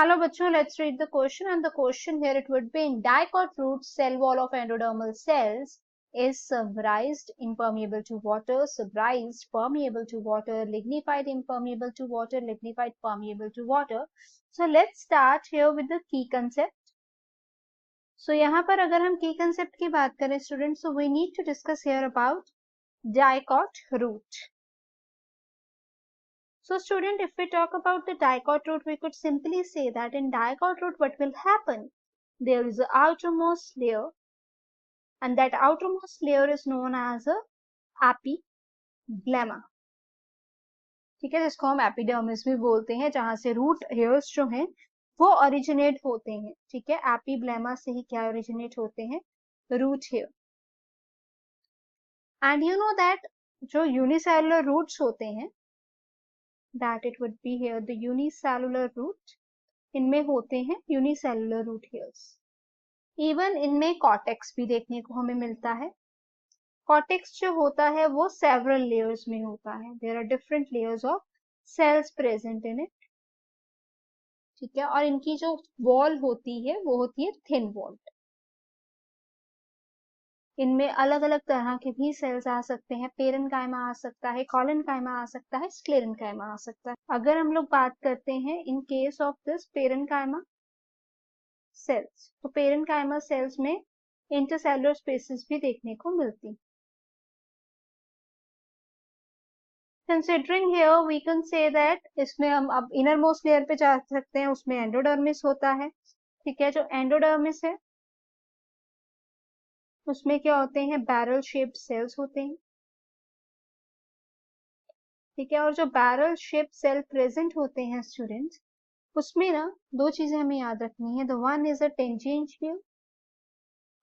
Hello बच्चों, let's read the question, and the question here it would be: in dicot root, cell wall of endodermal cells is subrised, impermeable to water, subrised, permeable to water, lignified, impermeable to water, lignified, permeable to water. So let's start here with the key concept. So यहाँ पर अगर हम key concept की बात करें students, so we need to discuss here about dicot root. So student, if we talk about the dicot root, we could simply say that in dicot root what will happen? There is an outermost layer, and that outermost layer is known as a एपिग्लेमा. ठीक है, जिसको हम epidermis भी बोलते हैं, जहां से root hairs जो हैं वो ओरिजिनेट होते हैं. ठीक है, एपिग्लेमा से ही क्या ओरिजिनेट होते हैं? Root hair. And you know that जो यूनिसेलुलर रूट्स होते हैं, that it would be here the unicellular root, इनमें होते हैं यूनिसेलुलर रूट हेयर्स. इवन इनमें कॉर्टेक्स भी देखने को हमें मिलता है. कॉर्टेक्स जो होता है वो सेवरल लेयर्स में होता है. There are different layers of cells present in it. ठीक है, और इनकी जो वॉल होती है वो होती है थिन वॉल्ड. इनमें अलग अलग तरह के भी सेल्स आ सकते हैं. पेरेन्काइमा आ सकता है, कॉलेनकाइमा आ सकता है, स्क्लेरेन्काइमा आ सकता है. अगर हम लोग बात करते हैं in case of this parenchyma cells, तो पेरेन्काइमा सेल्स में इंटरसेलुलर स्पेसेस भी देखने को मिलती. Considering here we can say that इसमें हम अब इनर मोस्ट लेयर पे जा सकते हैं. उसमें एंडोडर्मिस होता है. ठीक है, जो एंडोडर्मिस है उसमें क्या होते हैं? बैरल शेप्ड सेल्स होते हैं. ठीक है, और जो बैरल शेप्ड सेल प्रेजेंट होते हैं स्टूडेंट्स, उसमें ना दो चीजें हमें याद रखनी है. The one is a tangential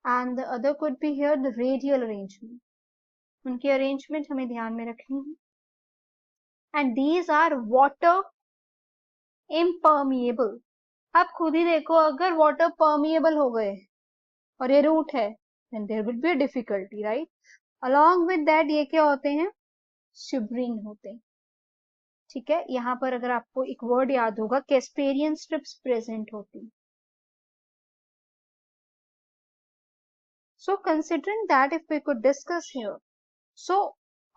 and the other could be here the radial arrangement. उनकी अरेंजमेंट हमें ध्यान में रखनी है. And these are water impermeable. आप खुद ही देखो, अगर वाटर परमिएबल हो गए और ये रूट है, then there will be a difficulty, right? Along with that ये क्या होते हैं? सुब्रीन होते हैं. ठीक है, यहाँ पर अगर आपको एक वर्ड याद होगा, कैस्पेरियन स्ट्रिप्स प्रेजेंट होती. So considering that, if we could discuss here, so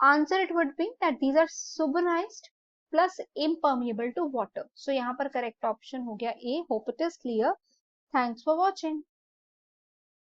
answer it would be that these are suberized plus impermeable to water. So यहाँ पर करेक्ट ऑप्शन हो गया A. Hope it is clear. Thanks for watching.